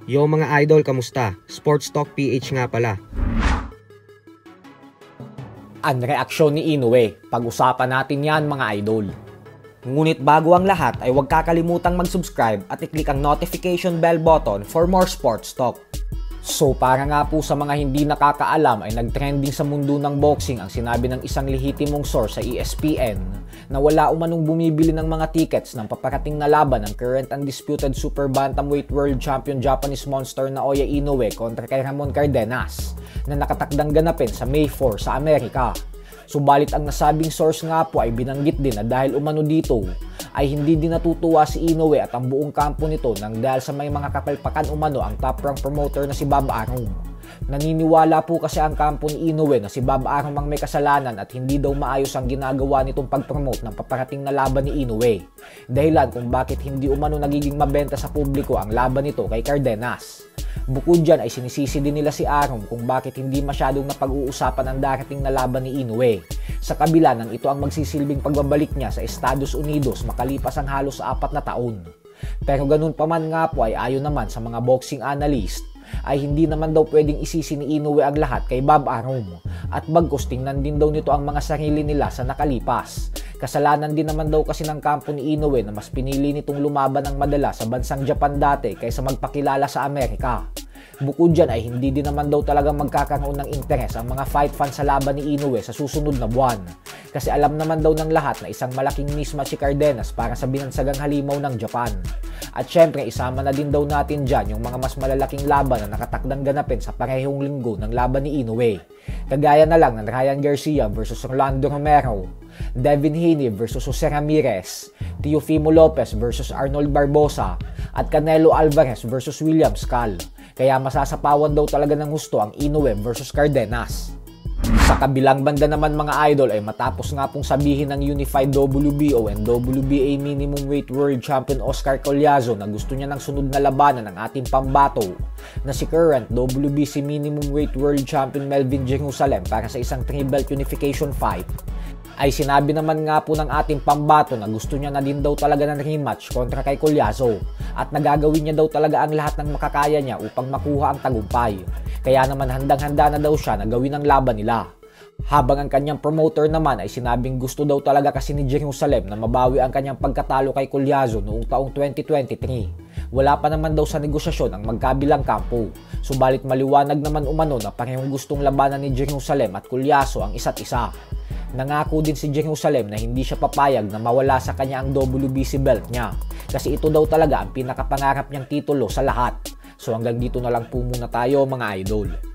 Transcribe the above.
Yo mga idol, kamusta? Sports Talk PH nga pala. Ang reaksyon ni Inoue, pag-usapan natin yan mga idol. Ngunit bago ang lahat ay huwag kakalimutang mag-subscribe at i-click ang notification bell button for more sports talk. So para nga po sa mga hindi nakakaalam ay nagtrending sa mundo ng boxing ang sinabi ng isang lehitimong source sa ESPN na wala umanong bumibili ng mga tickets ng paparating na laban ng current undisputed super bantamweight world champion Japanese monster Naoya Inoue kontra kay Ramon Cardenas na nakatakdang ganapin sa May 4 sa Amerika. Subalit ang nasabing source nga po ay binanggit din na dahil umano dito ay hindi din natutuwa si Inoue at ang buong kampo nito nang dahil sa may mga kapalpakan umano ang top rank promoter na si Bob Arum. Naniniwala po kasi ang kampo ni Inoue na si Bob Arum ang may kasalanan at hindi daw maayos ang ginagawa nitong pag-promote ng paparating na laban ni Inoue. Dahilan kung bakit hindi umano nagiging mabenta sa publiko ang laban nito kay Cardenas. Bukod dyan ay sinisisi din nila si Arum kung bakit hindi masyadong napag-uusapan ang darating na laban ni Inoue. Sa kabila ng ito ang magsisilbing pagbabalik niya sa Estados Unidos makalipas ang halos 4 na taon. Pero ganun pa man nga po ay ayon naman sa mga boxing analyst ay hindi naman daw pwedeng isisi ni Inoue ang lahat kay Bob Arum at bagkus tingnan din daw nito ang mga sarili nila sa nakalipas. Kasalanan din naman daw kasi ng kampo ni Inoue na mas pinili nitong lumaban ng madala sa bansang Japan dati kaysa magpakilala sa Amerika. Bukod dyan ay hindi din naman daw talagang magkakaroon ng interes ang mga fight fans sa laban ni Inoue sa susunod na buwan. Kasi alam naman daw ng lahat na isang malaking mismatch si Cardenas para sa binansagang halimaw ng Japan. At syempre isama na din daw natin dyan yung mga mas malalaking laban na nakatakdang ganapin sa parehong linggo ng laban ni Inoue. Kagaya na lang ng Ryan Garcia versus Rolando Romero, Devin Haney versus Jose Ramirez, Teofimo Lopez versus Arnold Barboza, at Canelo Alvarez versus William Scal. Kaya masasapawan daw talaga ng husto ang Inoue versus Cardenas. Sa kabilang banda naman mga idol ay matapos nga pong sabihin ng Unified WBO and WBA Minimum Weight World Champion Oscar Collazo na gusto niya ng sunod na labanan ng ating pambato na si current WBC Minimum Weight World Champion Melvin Jerusalem para sa isang 3-belt unification fight, ay sinabi naman nga po ng ating pambato na gusto niya na din daw talaga ng rematch kontra kay Collazo at nagagawin niya daw talaga ang lahat ng makakaya niya upang makuha ang tagumpay. Kaya naman handang-handa na daw siya na gawin ang laban nila. Habang ang kanyang promoter naman ay sinabing gusto daw talaga kasi ni Jerusalem na mabawi ang kanyang pagkatalo kay Collazo noong taong 2023. Wala pa naman daw sa negosasyon ang magkabilang kampo. Subalit maliwanag naman umano na parehong gustong labanan ni Jerusalem at Collazo ang isa't isa. Nangako din si Jerusalem na hindi siya papayag na mawala sa kanya ang WBC belt niya kasi ito daw talaga ang pinakapangarap niyang titulo sa lahat. So hanggang dito na lang po muna tayo mga idol.